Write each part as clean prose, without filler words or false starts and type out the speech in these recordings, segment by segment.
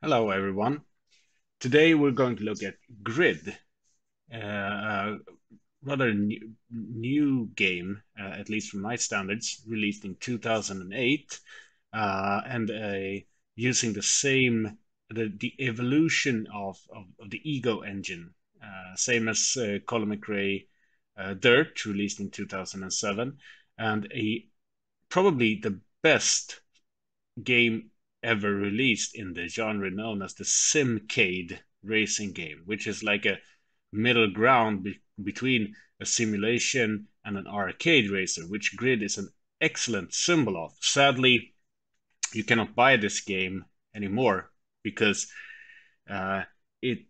Hello, everyone. Today we're going to look at Grid, a rather new game, at least from my standards, released in 2008, and using the evolution of the Ego engine, same as Colin McRae Dirt, released in 2007, and probably the best game ever released in the genre known as the simcade racing game, which is like a middle ground between a simulation and an arcade racer, which Grid is an excellent symbol of. Sadly, you cannot buy this game anymore because uh, it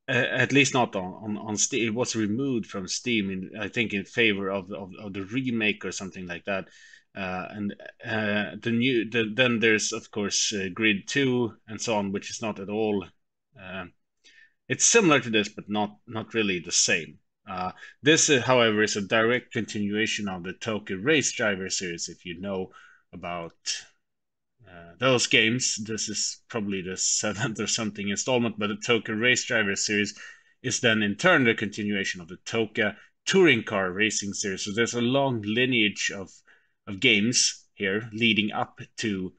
at least not on Steam. It was removed from Steam, I think, in favor of the remake or something like that. And then there's of course Grid 2 and so on, which is not at all. Uh, it's similar to this, but not really the same. This, however, is a direct continuation of the TOCA Race Driver series. If you know about those games, this is probably the seventh or something installment, but the TOCA Race Driver series is then in turn the continuation of the TOCA touring car racing series. So there's a long lineage of games here leading up to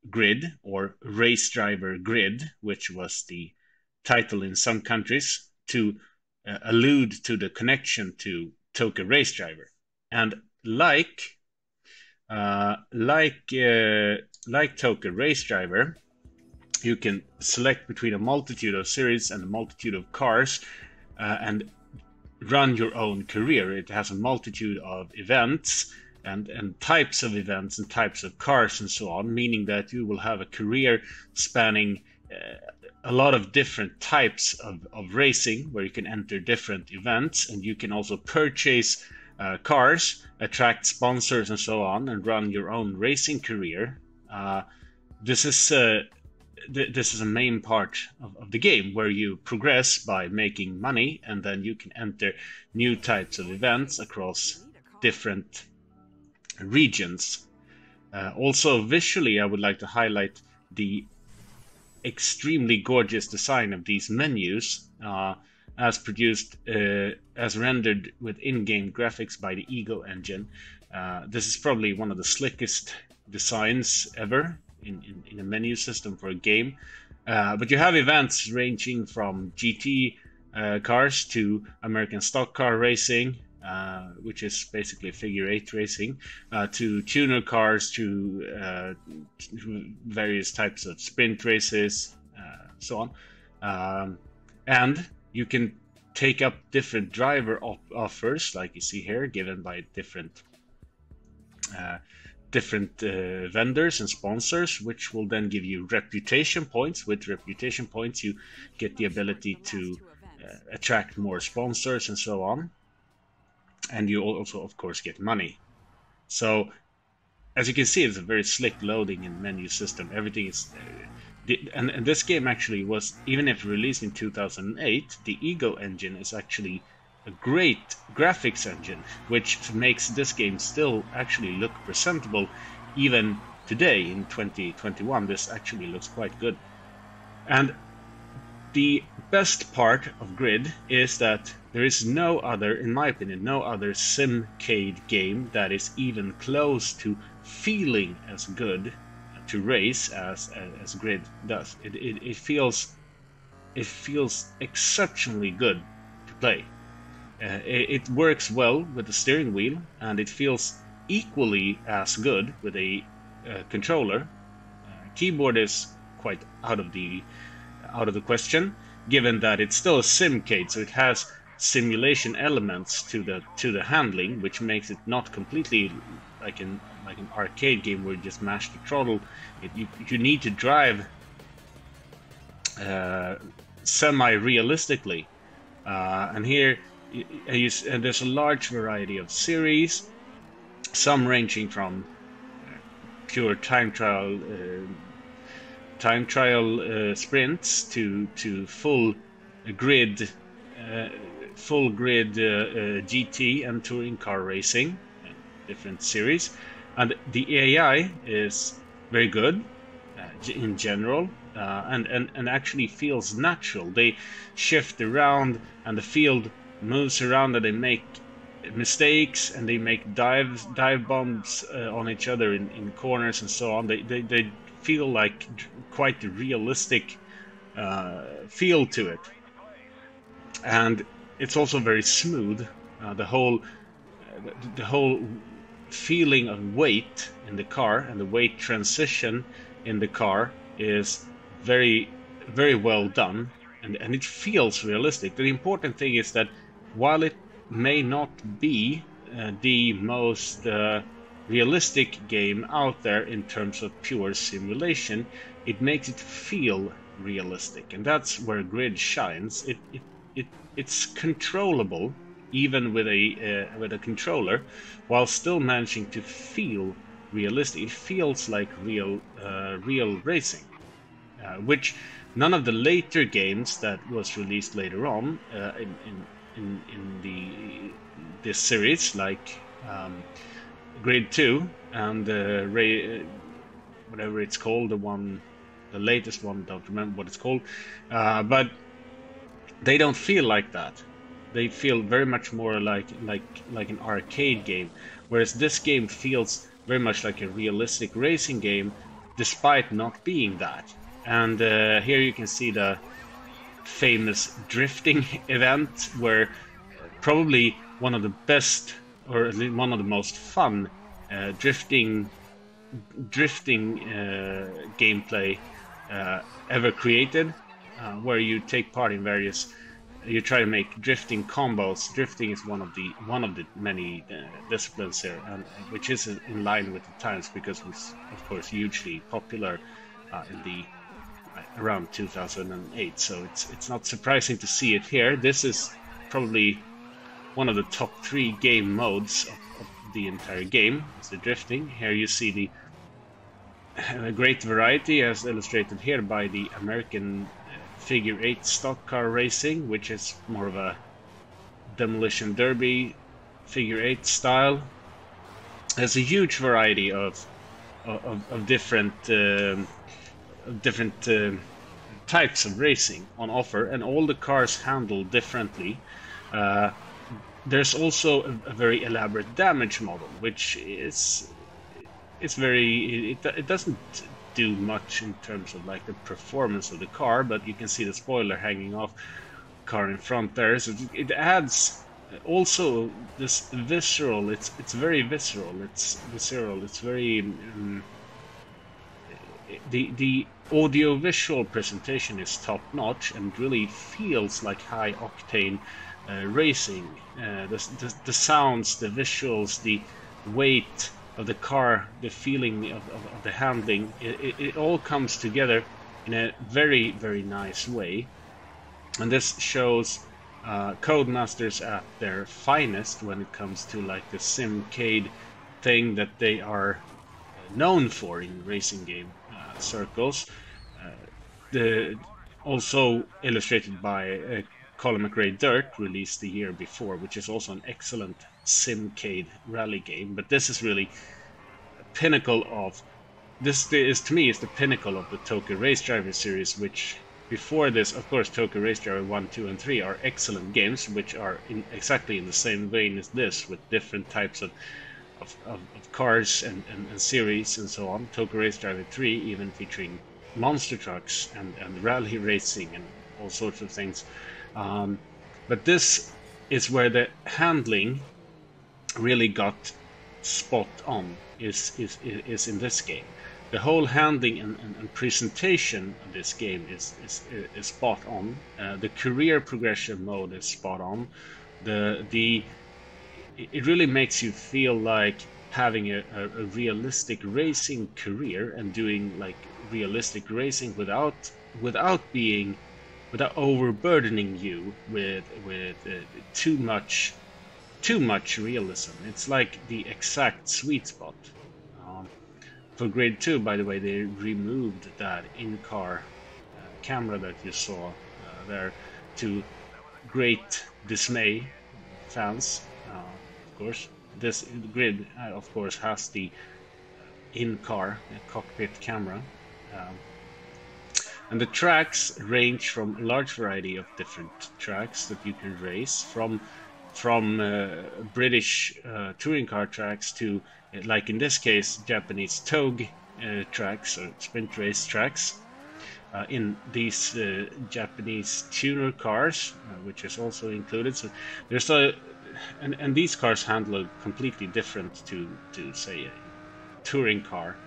Grid, or Race Driver Grid, which was the title in some countries to allude to the connection to TOCA Race Driver. And like TOCA Race Driver, you can select between a multitude of series and a multitude of cars and run your own career. It has a multitude of events and types of events and types of cars and so on, meaning that you will have a career spanning a lot of different types of racing where you can enter different events, and you can also purchase cars, attract sponsors and so on, and run your own racing career. This is a main part of the game where you progress by making money, and then you can enter new types of events across different regions. Also, visually, I would like to highlight the extremely gorgeous design of these menus, as rendered with in-game graphics by the Ego engine. This is probably one of the slickest designs ever in a menu system for a game. But you have events ranging from GT cars to American stock car racing, which is basically figure-8 racing, to tuner cars, to various types of sprint races, so on. And you can take up different driver offers, like you see here, given by different vendors and sponsors, which will then give you reputation points. With reputation points, you get the ability to attract more sponsors and so on. And you also, of course, get money. So, as you can see, it's a very slick loading and menu system. Everything is... and this game actually was, even if released in 2008, the Ego engine is actually a great graphics engine, which makes this game still actually look presentable. Even today, in 2021, this actually looks quite good. And the best part of Grid is that there is no other, in my opinion, no other simcade game that is even close to feeling as good to race as Grid does. It feels exceptionally good to play. It works well with the steering wheel, and it feels equally as good with a controller. Keyboard is quite out of the question, given that it's still a simcade, so it has simulation elements to the handling, which makes it not completely like an arcade game where you just mash the throttle. You need to drive semi-realistically, and here and there's a large variety of series, some ranging from pure time trial sprints to full grid GT and touring car racing, different series. And the AI is very good. in general, and actually feels natural. They shift around, and the field moves around, and they make mistakes, and they make dive bombs on each other in corners and so on. They feel like quite a realistic feel to it, and it's also very smooth. The whole feeling of weight in the car and the weight transition in the car is very, very well done, and it feels realistic. The important thing is that while it may not be the most realistic game out there in terms of pure simulation, it makes it feel realistic, and that's where Grid shines. It's controllable even with a controller, while still managing to feel realistic. It feels like real racing, which none of the later games that was released later on in this series, like Grid 2 and whatever it's called, the latest one, don't remember what it's called, but they don't feel like that. They feel very much more like an arcade game, whereas this game feels very much like a realistic racing game, despite not being that. And here you can see the famous drifting event, where probably one of the best, or at least one of the most fun drifting gameplay ever created, where you take part in various. You try to make drifting combos. Drifting is one of the many disciplines here, and which is in line with the times, because it was, of course, hugely popular in the around 2008. So it's not surprising to see it here. This is probably one of the top 3 game modes of the entire game. Is the drifting. Here you see the great variety, as illustrated here by the American Figure 8 stock car racing, which is more of a demolition derby Figure 8 style. There's a huge variety of different types of racing on offer, and all the cars handle differently. There's also a very elaborate damage model, which is it doesn't do much in terms of like the performance of the car, but you can see the spoiler hanging off car in front there, so it adds also this visceral. It's very visceral. It's very the audio-visual presentation is top-notch and really feels like high-octane racing. The sounds, the visuals, the weight of the car, the feeling of the handling, it all comes together in a very, very nice way. And this shows Codemasters at their finest when it comes to like the simcade thing that they are known for in racing game circles. Also illustrated by Colin McRae Dirt, released the year before, which is also an excellent simcade rally game. But this is really a pinnacle of to me is the pinnacle of the TOCA Race Driver series, which before this, of course, TOCA Race Driver 1, 2, and 3 are excellent games, which are exactly in the same vein as this, with different types of cars and series and so on. TOCA Race Driver 3 even featuring monster trucks and rally racing and all sorts of things. But this is where the handling really got spot on, is in this game. The whole handling and presentation of this game is spot on. The career progression mode is spot on. It really makes you feel like having a realistic racing career and doing like realistic racing without overburdening you with too much realism. It's like the exact sweet spot. For Grade 2, by the way, they removed that in-car camera that you saw there, to great dismay fans. Of course, this Grid, of course, has the in-car cockpit camera. And the tracks range from a large variety of different tracks that you can race, from British touring car tracks to, like in this case, Japanese TOG tracks or sprint race tracks. In these Japanese tuner cars, which is also included. So there's and these cars handle completely different to say a touring car,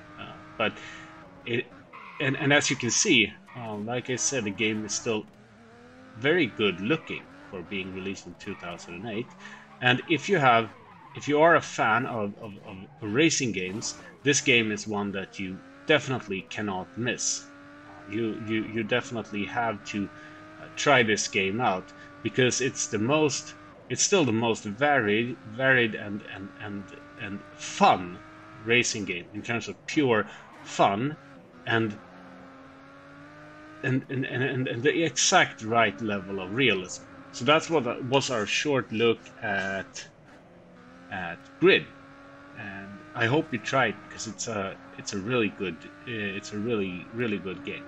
but it and as you can see, like I said, the game is still very good looking for being released in 2008. And if you are a fan of racing games, this game is one that you definitely cannot miss. You definitely have to try this game out because it's still the most varied and fun racing game in terms of pure fun and and the exact right level of realism. So that's what was our short look at Grid, and I hope you try it because it's a really good, it's a really good game.